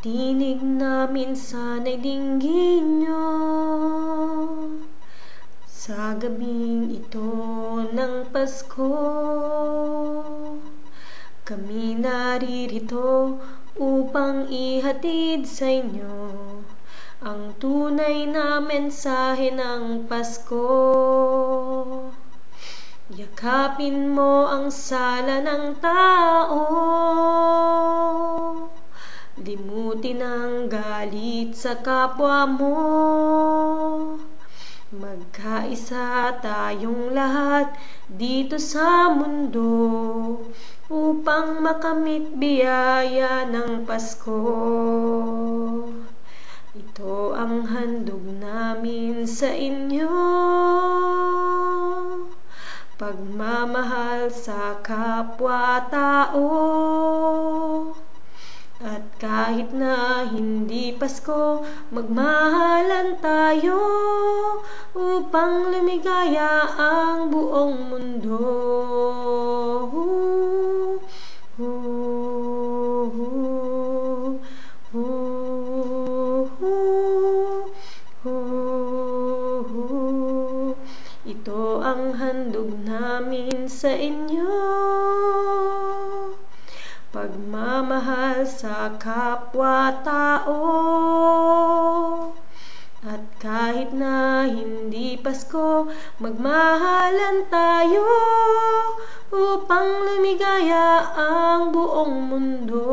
Tinig namin sana'y dinggin nyo sa gabing ito ng Pasko. Kami naririto upang ihatid sa inyo ang tunay na mensahe ng Pasko. Yakapin mo ang sala ng tao, limutin ang galit sa kapwa mo. Magkaisa tayong lahat dito sa mundo upang makamit biyaya ng Pasko. Ito ang handog namin sa inyo, pagmamahal sa kapwa-tao. At kahit na hindi Pasko, magmahalan tayo upang lumigaya ang buong mundo. Ito ang handog namin sa inyo, pagmamahal sa kapwa-tao. At kahit na hindi Pasko, magmahalan tayo upang lumigaya ang buong mundo.